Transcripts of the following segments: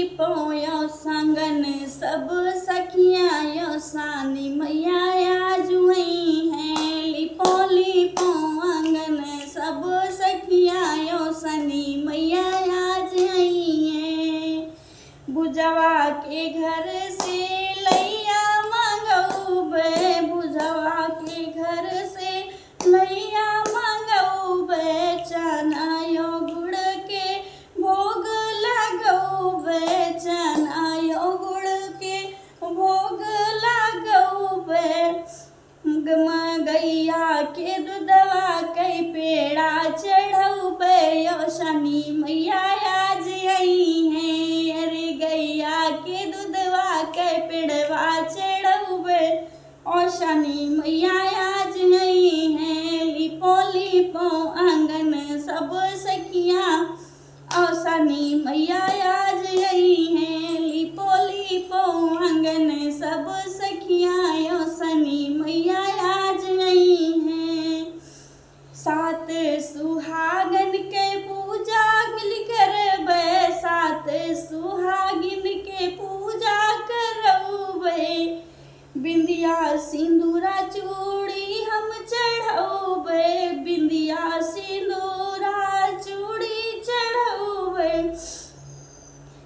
पोयो संगन सब सखियाँ यो सानी मैया आज वही हैं। लिपो लिपो आंगन सब सखियाँ यो सनी मैया आज आई हैं। बुझवा के घर से लैया मांगऊ बे, बुझवा के घर से लैया मांगऊ बे, चना यो गुड़ के भोग लगऊ बे, चना यो गुड़ के भोग लगऊ बे। गैया के दूधवा कई पेड़ा चढ़ऊ बे, यो शनि मैया आज आई हैं। अरे गैया के दूधवा कई पेड़वा चढ़ऊ बे, ओ शनि मैया आज आई हैं। लिपो लिपो आंगन सब सखियाँ ओ शनि मैया आज आई हैं। लिपो लिपो आंगन सब सखियाँ ओ शनि मैया आज आई हैं। सात सुहागन के पूजा मिलकर बे, सात सुहागिन के पूजा करऊ बे। बिंदिया सिंदूरा चूड़ी हम चढ़ऊ बे, बिंदिया सिंदूरा चूड़ी चढ़ऊ बे।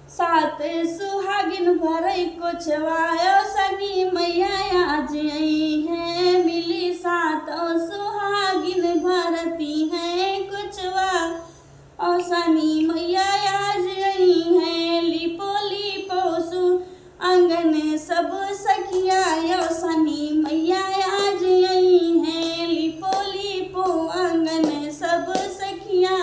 सात सुहागिन भरई कोचवायो शनि मैया आज आई हैं। मिली सात सुहागिन भरती हैं कोचवा ओ शनि मैया आज आई हैं। लिपो लिपो सु आंगन सब सखियाँ यो शनि मैया आज आई हैं। लिपो लिपो आंगन सब सखियाँ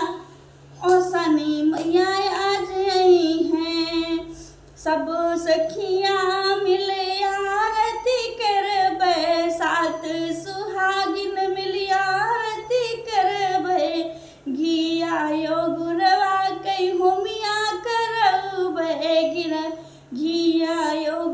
ओ शनि मैया आज आई हैं। सब सखियाँ मिल आरती करबे, सात सुहागिन मिल आरती करबे। घिया यो गुरवा कई होमिया करबे, घिया यो